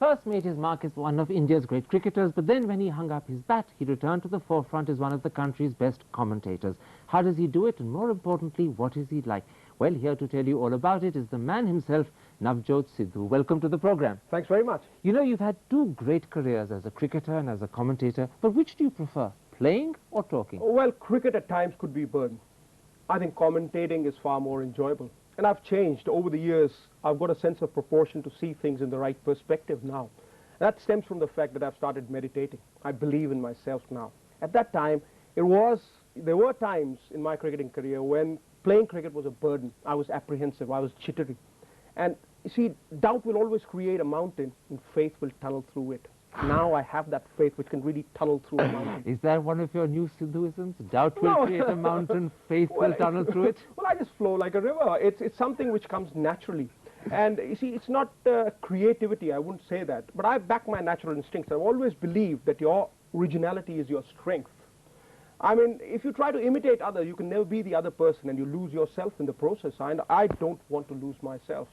first made his mark as one of India's great cricketers, but then when he hung up his bat, he returned to the forefront as one of the country's best commentators. How does he do it? And more importantly, what is he like? Well, here to tell you all about it is the man himself, Navjot Sidhu. Welcome to the program. Thanks very much. You know, you've had two great careers as a cricketer and as a commentator, but which do you prefer, playing or talking? Well, cricket at times could be a burden. I think commentating is far more enjoyable. And I've changed over the years. I've got a sense of proportion to see things in the right perspective now. That stems from the fact that I've started meditating. I believe in myself now. At that time, there were times in my cricketing career when playing cricket was a burden. I was apprehensive, I was jittery. And you see, doubt will always create a mountain and faith will tunnel through it. Now I have that faith which can really tunnel through a mountain. Is that one of your new Sidhuisms? Doubt will create a mountain, faith will tunnel through it? Well, I just flow like a river. It's something which comes naturally. And you see, it's not creativity, I wouldn't say that. But I back my natural instincts. I've always believed that your originality is your strength. I mean, if you try to imitate others, you can never be the other person and you lose yourself in the process. And I don't want to lose myself.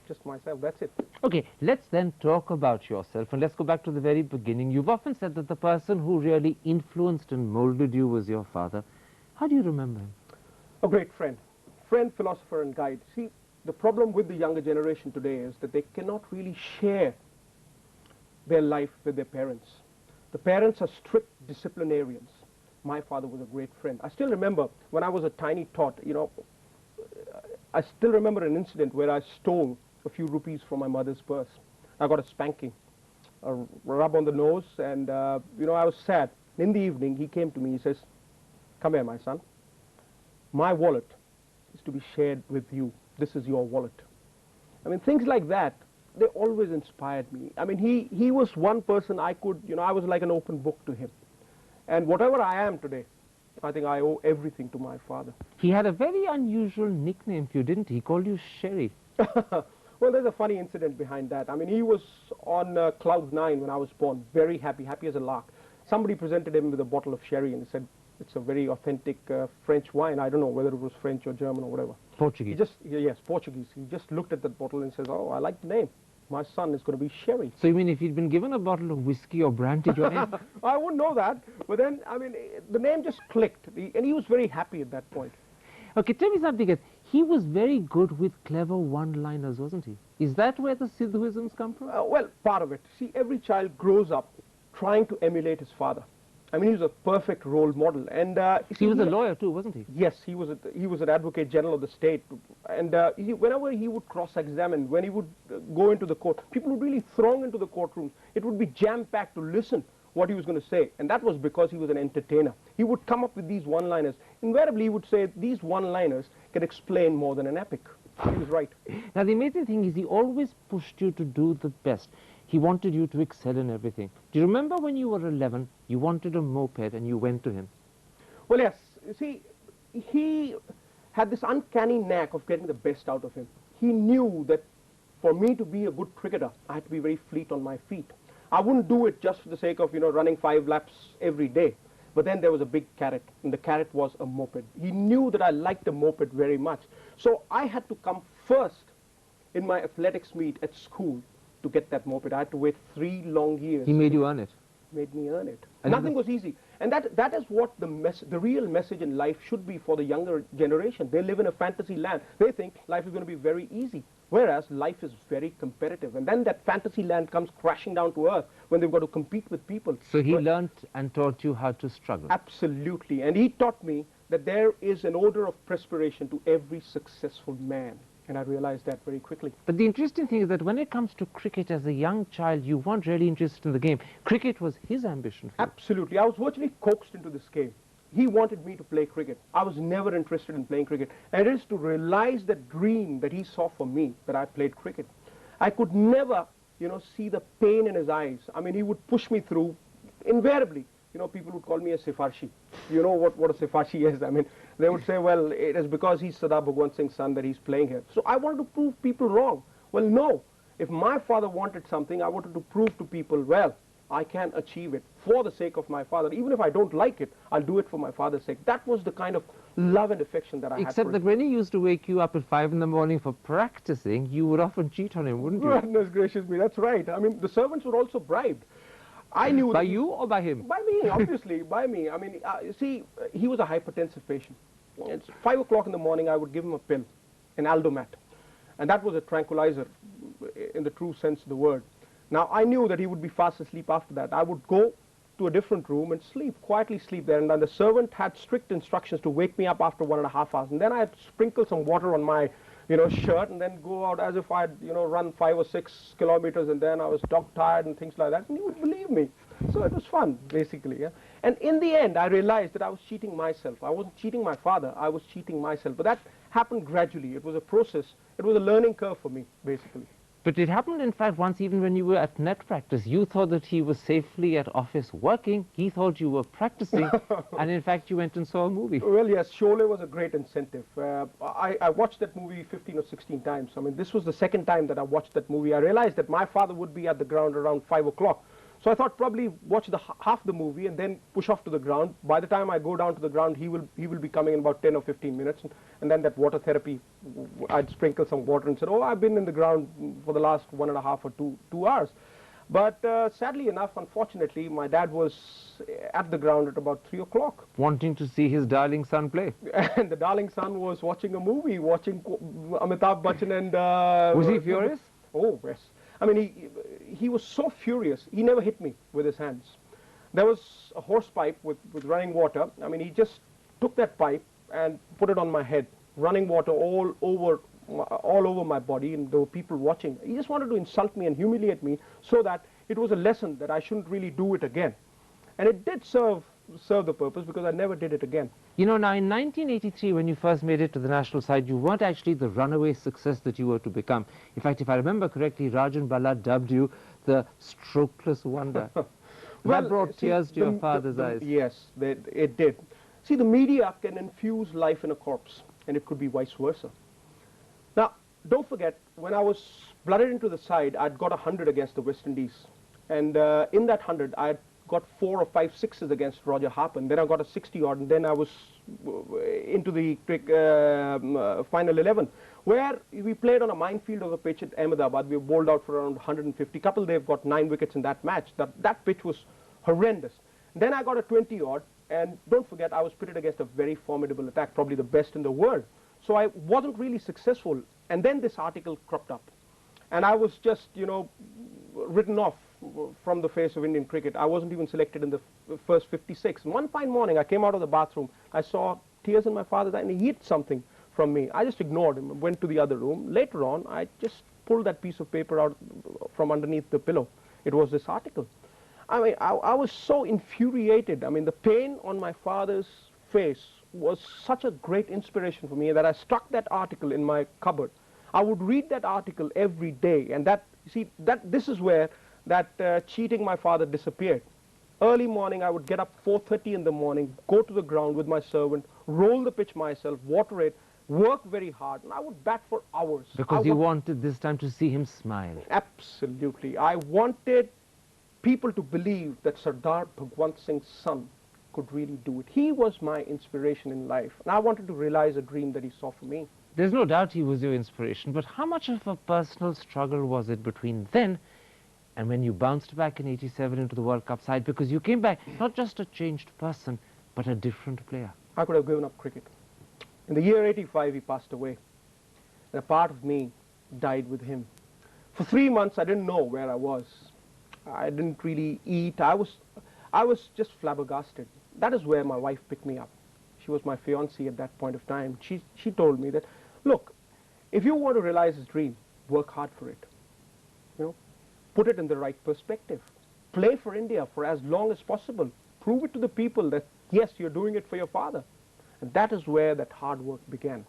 Just myself, that's it. Okay, let's then talk about yourself, and let's go back to the very beginning. You've often said that the person who really influenced and molded you was your father. How do you remember him? A great friend, philosopher and guide. See, the problem with the younger generation today is that they cannot really share their life with their parents. The parents are strict disciplinarians. My father was a great friend. I still remember when I was a tiny tot, you know, I still remember an incident where I stole a few rupees from my mother's purse. I got a spanking, a rub on the nose, and you know, I was sad. In the evening, he came to me, he says, "Come here, my son. My wallet is to be shared with you. This is your wallet." I mean, things like that, they always inspired me. I mean, he was one person I could, you know, I was like an open book to him. And whatever I am today, I think I owe everything to my father. He had a very unusual nickname for you, didn't he? He called you Sherry. Well, there's a funny incident behind that. I mean, he was on cloud 9 when I was born, very happy, happy as a lark. Somebody presented him with a bottle of sherry and he said, "It's a very authentic French wine." I don't know whether it was French or German or whatever. Portuguese. Yes, Portuguese. He just looked at that bottle and says, "Oh, I like the name. My son is going to be Sherry." So you mean if he'd been given a bottle of whiskey or brandy, your name? I wouldn't know that. But then, I mean, the name just clicked. And he was very happy at that point. Okay, tell me something else. He was very good with clever one-liners, wasn't he? Is that where the Sidhuisms come from? Well, part of it. See, every child grows up trying to emulate his father. I mean, he was a perfect role model. And he was a lawyer too, wasn't he? Yes, he was an advocate general of the state. And whenever he would cross-examine, when he would go into the court, people would really throng into the courtroom. It would be jam-packed to listen what he was going to say. And that was because he was an entertainer. He would come up with these one-liners. Invariably, he would say, these one-liners can explain more than an epic. He was right. Now, the amazing thing is he always pushed you to do the best. He wanted you to excel in everything. Do you remember when you were 11, you wanted a moped and you went to him? Well, yes. You see, he had this uncanny knack of getting the best out of him. He knew that for me to be a good cricketer, I had to be very fleet on my feet. I wouldn't do it just for the sake of, you know, running 5 laps every day. But then there was a big carrot, and the carrot was a moped. He knew that I liked the moped very much. So I had to come first in my athletics meet at school to get that moped. I had to wait 3 long years. He made you earn it. Made me earn it. And nothing was easy. And that is what the real message in life should be for the younger generation. They live in a fantasy land. They think life is going to be very easy, whereas life is very competitive. And then that fantasy land comes crashing down to earth when they've got to compete with people. So he learnt and taught you how to struggle. Absolutely. And he taught me that there is an order of perspiration to every successful man. And I realized that very quickly. But the interesting thing is that when it comes to cricket, as a young child, you weren't really interested in the game. Cricket was his ambition for you. Absolutely. I was virtually coaxed into this game. He wanted me to play cricket. I was never interested in playing cricket. And it is to realize that dream that he saw for me that I played cricket. I could never, you know, see the pain in his eyes. I mean, he would push me through invariably. You know, people would call me a Sifarshi. You know what a Sifarshi is. I mean, they would say, well, it is because he's Sardar Bhagwant Singh's son that he's playing here. So I wanted to prove people wrong. Well, no. If my father wanted something, I wanted to prove to people, well, I can achieve it for the sake of my father. Even if I don't like it, I'll do it for my father's sake. That was the kind of love and affection that I had Except for that him. when he used to wake you up at 5 in the morning for practicing, you would often cheat on him, wouldn't you? Goodness gracious me, that's right. I mean, the servants were also bribed. I knew By that you or by him? By me, obviously, by me. I mean, you see, he was a hypertensive patient. It's 5 o'clock in the morning, I would give him a pill, an Aldomat. And that was a tranquilizer in the true sense of the word. Now, I knew that he would be fast asleep after that. I would go to a different room and sleep, quietly sleep there. And then the servant had strict instructions to wake me up after 1.5 hours. And then I had to sprinkle some water on my, shirt and then go out as if I'd, run 5 or 6 kilometers, and then I was dog tired and things like that. And he would believe me. So it was fun, basically. Yeah? And in the end, I realized that I was cheating myself. I wasn't cheating my father, I was cheating myself. But that happened gradually. It was a process. It was a learning curve for me, basically. But it happened, in fact, once even when you were at net practice. You thought that he was safely at office working. He thought you were practicing. And in fact, you went and saw a movie. Well, yes, Sholay was a great incentive. I watched that movie 15 or 16 times. I mean, this was the second time that I watched that movie. I realized that my father would be at the ground around 5 o'clock. So I thought probably watch the half the movie and then push off to the ground. By the time I go down to the ground, he will be coming in about 10 or 15 minutes. And then that water therapy, I'd sprinkle some water and said, oh, I've been in the ground for the last 1.5 or 2 hours. But sadly enough, unfortunately, my dad was at the ground at about 3 o'clock. Wanting to see his darling son play. And the darling son was watching a movie, watching Amitabh Bachchan and... was he furious? Oh, yes. I mean, he was so furious. He never hit me with his hands. There was a horse pipe with running water. I mean, he just took that pipe and put it on my head, running water all over my body, and there were people watching. He just wanted to insult me and humiliate me so that it was a lesson that I shouldn't really do it again. And it did serve the purpose, because I never did it again. You know, now in 1983, when you first made it to the national side, you weren't actually the runaway success that you were to become. In fact, if I remember correctly, Rajan Balla dubbed you the strokeless wonder. That brought tears to your father's eyes. Yes, it did. See, the media can infuse life in a corpse, and it could be vice versa. Now, don't forget, when I was blooded into the side, I'd got 100 against the West Indies. And in that 100, I had got 4 or 5 sixes against Roger Harpen. Then I got a 60-odd, and then I was into the final 11, where we played on a minefield of a pitch at Ahmedabad. We were bowled out for around 150. Couple, they've got 9 wickets in that match. That pitch was horrendous. Then I got a 20-odd, and don't forget, I was pitted against a very formidable attack, probably the best in the world. So I wasn't really successful. And then this article cropped up. And I was just, written off from the face of Indian cricket. I wasn't even selected in the first 56. And one fine morning, I came out of the bathroom. I saw tears in my father's eye, and he hid something from me. I just ignored him and went to the other room. Later on, I just pulled that piece of paper out from underneath the pillow. It was this article. I mean, I was so infuriated. I mean, the pain on my father's face was such a great inspiration for me that I stuck that article in my cupboard. I would read that article every day, and this is where that cheating my father disappeared. Early morning, I would get up 4:30 in the morning, go to the ground with my servant, roll the pitch myself, water it, work very hard, and I would bat for hours. Because you wanted this time to see him smile. Absolutely. I wanted people to believe that Sardar Bhagwant Singh's son could really do it. He was my inspiration in life, and I wanted to realize a dream that he saw for me. There's no doubt he was your inspiration, but how much of a personal struggle was it between then and when you bounced back in '87 into the World Cup side? Because you came back not just a changed person, but a different player. I could have given up cricket. In the year '85, he passed away, and a part of me died with him. For 3 months, I didn't know where I was. I didn't really eat. I was just flabbergasted. That is where my wife picked me up. She was my fiancée at that point of time. She told me that, look, if you want to realize his dream, work hard for it. Put it in the right perspective. Play for India for as long as possible. Prove it to the people that, yes, you're doing it for your father. And that is where that hard work began.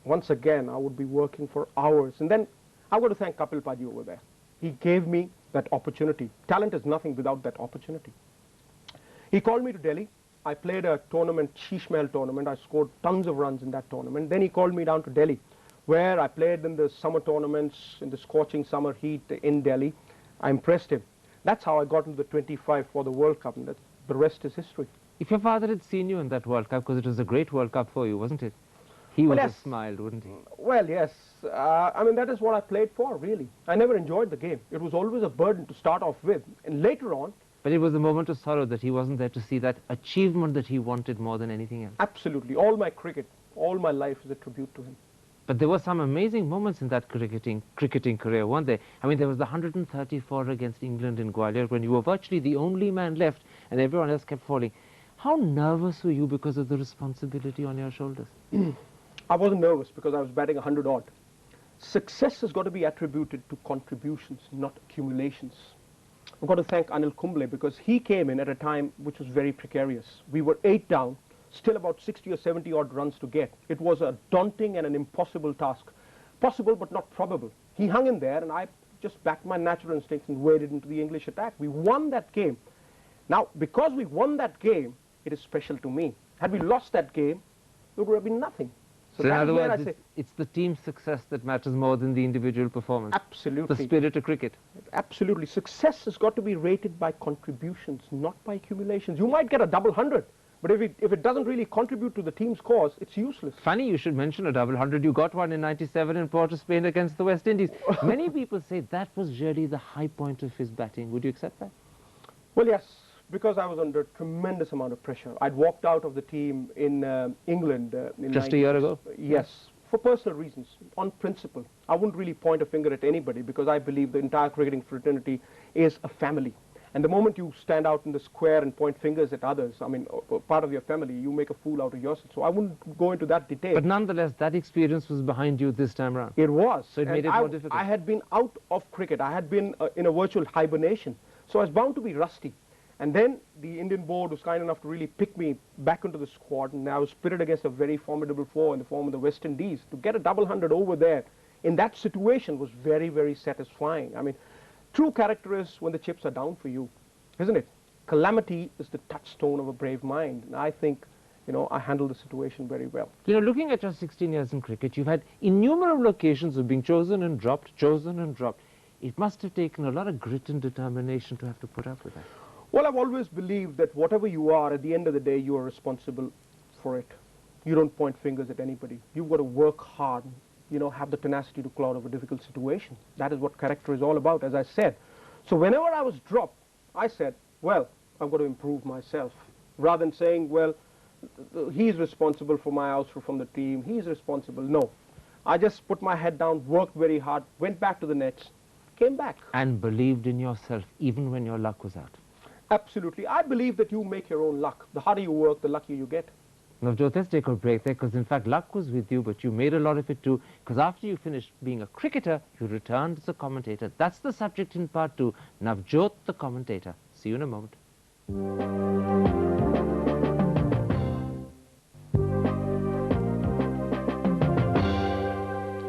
Once again, I would be working for hours. And then I've got to thank Kapil Paji over there. He gave me that opportunity. Talent is nothing without that opportunity. He called me to Delhi. I played a tournament, Sheesh Mahal tournament. I scored tons of runs in that tournament. Then he called me down to Delhi, where I played in the summer tournaments, in the scorching summer heat in Delhi. I impressed him. That's how I got into the 25 for the World Cup, and the rest is history. If your father had seen you in that World Cup, because it was a great World Cup for you, wasn't it? He would have smiled, wouldn't he? Well, yes. I mean, that is what I played for, really. I never enjoyed the game. It was always a burden to start off with. And later on... But it was a moment of sorrow that he wasn't there to see that achievement that he wanted more than anything else. Absolutely. All my cricket, all my life is a tribute to him. But there were some amazing moments in that cricketing career, weren't there? I mean, there was the 134 against England in Gwalior when you were virtually the only man left and everyone else kept falling. How nervous were you because of the responsibility on your shoulders? I wasn't nervous because I was batting 100 odd. Success has got to be attributed to contributions, not accumulations. I've got to thank Anil Kumble because he came in at a time which was very precarious. We were 8 down, still about 60 or 70 odd runs to get. It was a daunting and an impossible task. Possible but not probable. He hung in there and I just backed my natural instincts and waded into the English attack. We won that game. Now, because we won that game, it is special to me. Had we lost that game, it would have been nothing. So in other words, it's the team success that matters more than the individual performance. Absolutely. The spirit of cricket. Absolutely. Success has got to be rated by contributions, not by accumulations. You might get a double 100, but if it doesn't really contribute to the team's cause, it's useless. Funny you should mention a double 100. You got one in '97 in Port of Spain against the West Indies. Many people say that was really the high point of his batting. Would you accept that? Well, yes. Because I was under a tremendous amount of pressure. I'd walked out of the team in England. Just a year ago? Yes, for personal reasons, on principle. I wouldn't really point a finger at anybody because I believe the entire cricketing fraternity is a family. And the moment you stand out in the square and point fingers at others, I mean, part of your family, you make a fool out of yourself. So I wouldn't go into that detail. But nonetheless, that experience was behind you this time around. It was. So it made it more difficult. I had been out of cricket. I had been in a virtual hibernation. So I was bound to be rusty. And then the Indian board was kind enough to really pick me back into the squad, and I was pitted against a very formidable foe in the form of the West Indies. To get a double 100 over there in that situation was very, very satisfying. I mean, true character is when the chips are down for you, isn't it? Calamity is the touchstone of a brave mind, and I think, you know, I handled the situation very well. You know, looking at your 16 years in cricket, you've had innumerable occasions of being chosen and dropped, chosen and dropped. It must have taken a lot of grit and determination to have to put up with that. Well, I've always believed that whatever you are, at the end of the day, you are responsible for it. You don't point fingers at anybody. You've got to work hard, you know, have the tenacity to claw out of a difficult situation. That is what character is all about, as I said. So whenever I was dropped, I said, well, I've got to improve myself. Rather than saying, well, he's responsible for my ouster from the team, he's responsible. No. I just put my head down, worked very hard, went back to the nets, came back. And believed in yourself, even when your luck was out. Absolutely. I believe that you make your own luck. The harder you work, the luckier you get. Navjot, let's take a break there, because in fact luck was with you, but you made a lot of it too, because after you finished being a cricketer, you returned as a commentator. That's the subject in part 2, Navjot the commentator. See you in a moment.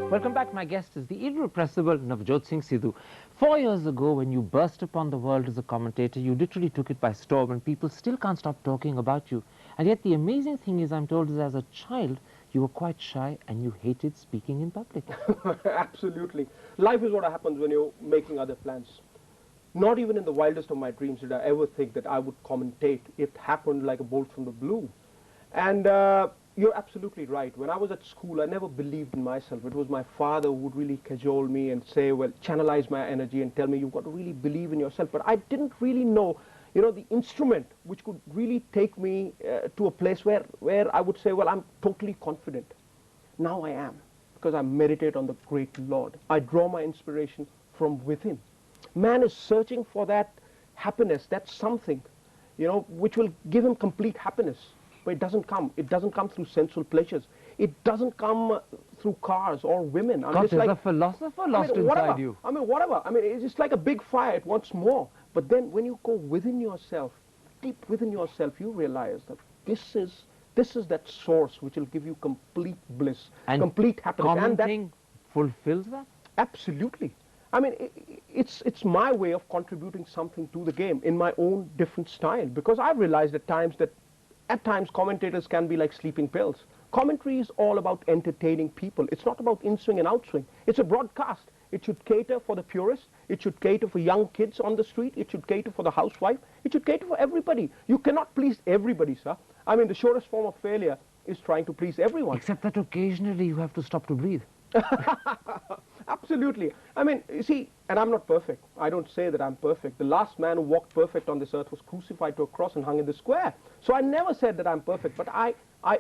Welcome back. My guest is the irrepressible Navjot Singh Sidhu. 4 years ago, when you burst upon the world as a commentator, you literally took it by storm, and people still can't stop talking about you. And yet the amazing thing is, I'm told, is as a child, you were quite shy and you hated speaking in public. Absolutely. Life is what happens when you're making other plans. Not even in the wildest of my dreams did I ever think that I would commentate. It happened like a bolt from the blue. And you're absolutely right. When I was at school, I never believed in myself. It was my father who would really cajole me and say, well, channelize my energy and tell me you've got to really believe in yourself. But I didn't really know, you know, the instrument which could really take me to a place where I would say, well, I'm totally confident. Now I am, because I meditate on the great Lord. I draw my inspiration from within. Man is searching for that happiness, that something, you know, which will give him complete happiness. But it doesn't come. It doesn't come through sensual pleasures. It doesn't come through cars or women. God, there's like a philosopher lost inside you. I mean, whatever. I mean, it's just like a big fire. It wants more. But then when you go within yourself, deep within yourself, you realize that this is that source which will give you complete bliss, and complete happiness. Commenting and that fulfills that? Absolutely. I mean, it's my way of contributing something to the game in my own different style. Because I've realized at times commentators can be like sleeping pills. Commentary is all about entertaining people. It's not about in-swing and out-swing. It's a broadcast. It should cater for the purist. It should cater for young kids on the street. It should cater for the housewife. It should cater for everybody. You cannot please everybody, sir. I mean, the surest form of failure is trying to please everyone. Except that occasionally you have to stop to breathe. Absolutely. I mean, you see, and I'm not perfect. I don't say that I'm perfect. The last man who walked perfect on this earth was crucified to a cross and hung in the square. So I never said that I'm perfect, but I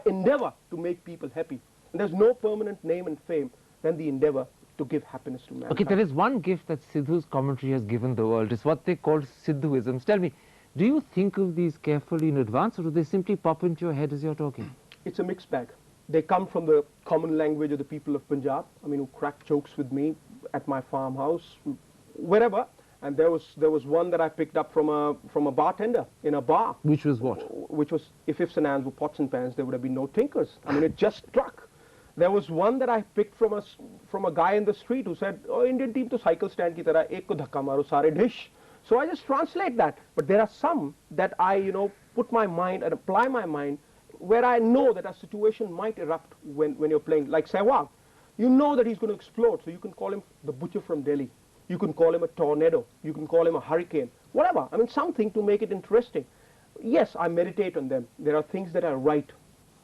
endeavor to make people happy. And there's no permanent name and fame than the endeavor to give happiness to mankind. Okay, there is one gift that Sidhu's commentary has given the world. It's what they call Sidhuisms. Tell me, do you think of these carefully in advance, or do they simply pop into your head as you're talking? It's a mixed bag. They come from the common language of the people of Punjab, I mean, who crack jokes with me at my farmhouse, wherever. And there was one that I picked up from a bartender in a bar. Which was what? Which was, if ifs and ands were pots and pans, there would have been no tinkers. I mean, it just struck. There was one that I picked from a guy in the street who said, "Oh, Indian team to cycle stand ki tarah ek ko dhakka maro sare dish." So I just translate that. But there are some that I, put my mind and apply my mind where I know that a situation might erupt when you're playing. Like Sehwag, you know that he's going to explode, so you can call him the butcher from Delhi. You can call him a tornado. You can call him a hurricane. Whatever. I mean, something to make it interesting. Yes, I meditate on them. There are things that I write,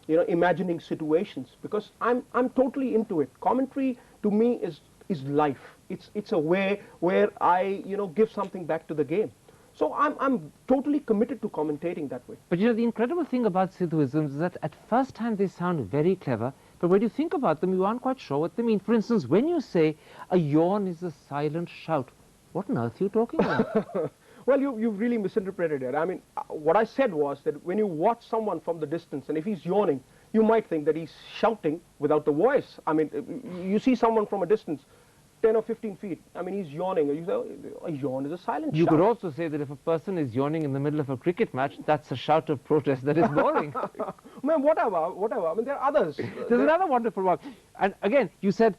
imagining situations, because I'm totally into it. Commentary to me is life. It's a way where I give something back to the game. So I'm totally committed to commentating that way. But the incredible thing about Sidhuisms is that at first hand they sound very clever, but when you think about them, you aren't quite sure what they mean. For instance, when you say a yawn is a silent shout, what on earth are you talking about? Well, you've really misinterpreted it. I mean, what I said was that when you watch someone from the distance, and if he's yawning, you might think that he's shouting without the voice. I mean, you see someone from a distance, 10 or 15 feet, I mean, he's yawning, and you say, a yawn is a silent shout. You could also say that if a person is yawning in the middle of a cricket match, that's a shout of protest that is boring. Man, whatever. I mean, there are others. There's another wonderful one. And again, you said,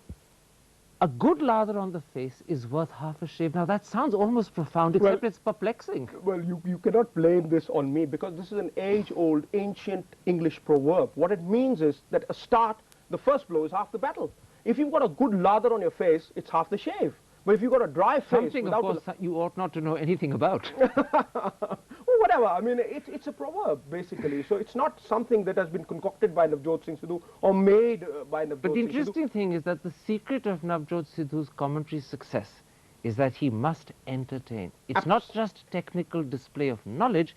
a good lather on the face is worth half a shave. Now, that sounds almost profound, except it's perplexing. Well, you cannot blame this on me, because this is an age-old, ancient English proverb. What it means is that the first blow is half the battle. If you've got a good lather on your face, it's half the shave. But if you've got a dry face... Something, of course, you ought not to know anything about. Well, whatever. I mean, it's a proverb, basically. So it's not something that has been concocted by Navjot Singh Sidhu or made by Navjot Singh Sidhu. But the interesting thing is that the secret of Navjot Sidhu's commentary success is that he must entertain. It's not just technical display of knowledge,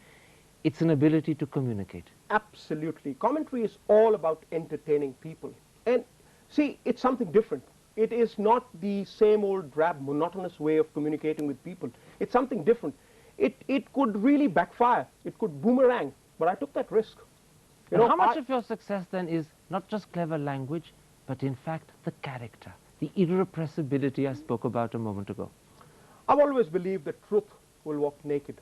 it's an ability to communicate. Absolutely. Commentary is all about entertaining people. And see, it's something different. It is not the same old drab, monotonous way of communicating with people. It's something different. It could really backfire. It could boomerang. But I took that risk. How much of your success then is not just clever language, but in fact the character, the irrepressibility I spoke about a moment ago? I've always believed that truth will walk naked.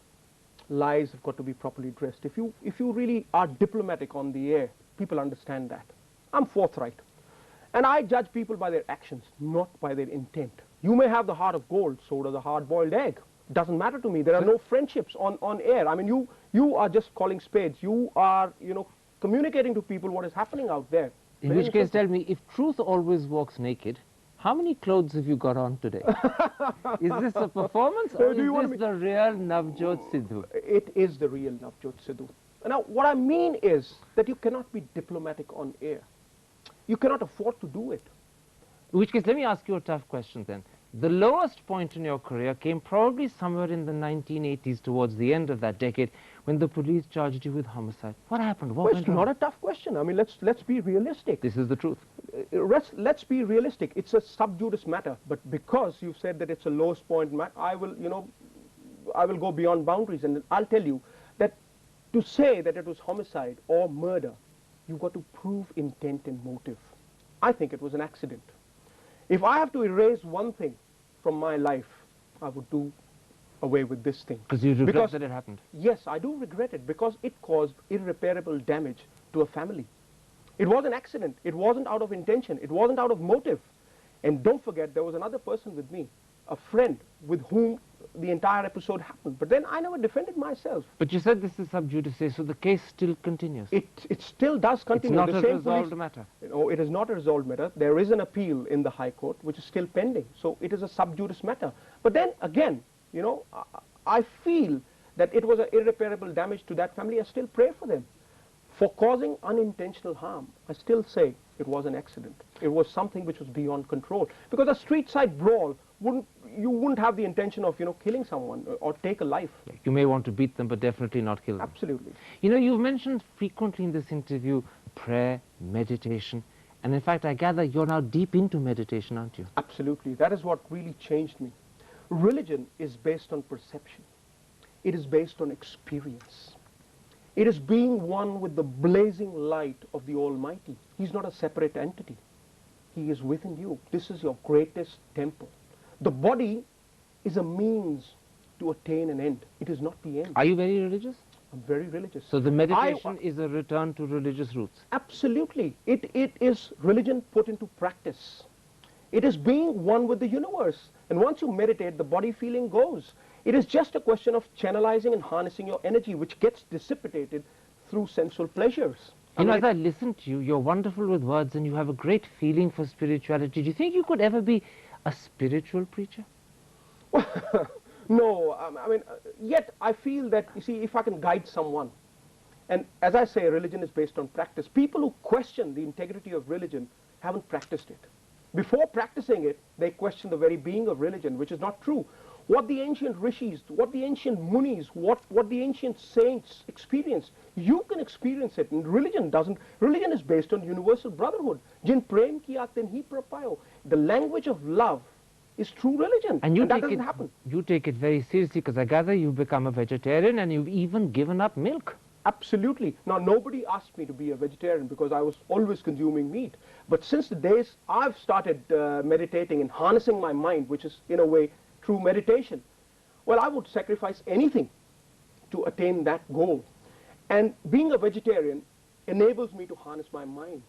Lies have got to be properly dressed. If you really are diplomatic on the air, people understand that. I'm forthright. And I judge people by their actions, not by their intent. You may have the heart of gold, so does a hard-boiled egg. Doesn't matter to me. There are no friendships on air. I mean, you are just calling spades. You are, communicating to people what is happening out there. In which case, tell me, if truth always walks naked, how many clothes have you got on today? Is this a performance, or is this the real Navjot Sidhu? It is the real Navjot Sidhu. Now, what I mean is that you cannot be diplomatic on air. You cannot afford to do it. In which case, let me ask you a tough question then. The lowest point in your career came probably somewhere in the 1980s, towards the end of that decade, when the police charged you with homicide. What happened? What went wrong? It's not a tough question. I mean, let's be realistic. This is the truth. Let's be realistic. It's a sub judice matter, but because you've said that it's a lowest point matter, I will go beyond boundaries, and I'll tell you that to say that it was homicide or murder, you've got to prove intent and motive. I think it was an accident. If I have to erase one thing from my life, I would do away with this thing. Because you regret that it happened? Yes, I do regret it, because it caused irreparable damage to a family. It was an accident. It wasn't out of intention. It wasn't out of motive. And don't forget, there was another person with me, a friend with whom the entire episode happened. But then I never defended myself. But you said this is sub judice, so the case still continues. It still does continue. It's not The a same resolved police, matter. No, it is not a resolved matter. There is an appeal in the High Court which is still pending. So it is a sub judice matter. But then again, you know, I feel that it was an irreparable damage to that family. I still pray for them. For causing unintentional harm, I still say it was an accident. It was something which was beyond control. Because a street side brawl, you wouldn't have the intention of, you know, killing someone or take a life. You may want to beat them, but definitely not kill them. Absolutely. You know, you've mentioned frequently in this interview prayer, meditation, and in fact, I gather you're now deep into meditation, aren't you? Absolutely. That is what really changed me. Religion is based on perception. It is based on experience. It is being one with the blazing light of the Almighty. He's not a separate entity. He is within you. This is your greatest temple. The body is a means to attain an end. It is not the end. Are you very religious? I'm very religious. So the meditation is a return to religious roots? Absolutely. It is religion put into practice. It is being one with the universe. And once you meditate, the body feeling goes. It is just a question of channelizing and harnessing your energy, which gets dissipated through sensual pleasures. You know, as I listen to you, you're wonderful with words and you have a great feeling for spirituality. Do you think you could ever be a spiritual preacher? No, I mean, yet I feel that, you see, if I can guide someone, and as I say, religion is based on practice. People who question the integrity of religion haven't practiced it. Before practicing it, they question the very being of religion, which is not true. What the ancient rishis, what the ancient munis, what the ancient saints experienced, you can experience it. And religion doesn't. Religion is based on universal brotherhood. Jin prem kiya tin hi prapayo. The language of love is true religion. And that doesn't happen. You take it very seriously, because I gather you've become a vegetarian and you've even given up milk. Absolutely. Now, nobody asked me to be a vegetarian because I was always consuming meat. But since the days I've started meditating and harnessing my mind, which is, in a way, true meditation, well, I would sacrifice anything to attain that goal. And being a vegetarian enables me to harness my mind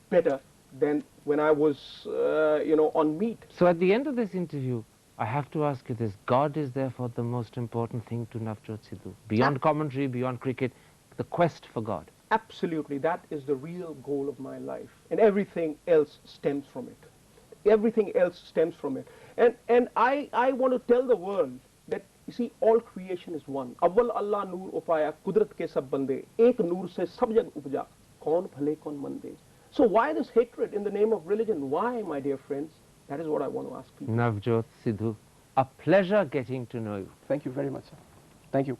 better than when I was, you know, on meat. So at the end of this interview, I have to ask you this. God is therefore the most important thing to Navjot Sidhu. Beyond commentary, beyond cricket, the quest for God. Absolutely. That is the real goal of my life. And everything else stems from it. Everything else stems from it. And I want to tell the world that, you see, all creation is one. Awwal Allah noor upaya, kudrat ke sab bande, ek noor se sab jag upja, kaun bhale kaun mande. So why this hatred in the name of religion? Why, my dear friends? That is what I want to ask people. Navjot Sidhu, a pleasure getting to know you. Thank you very much, sir. Thank you.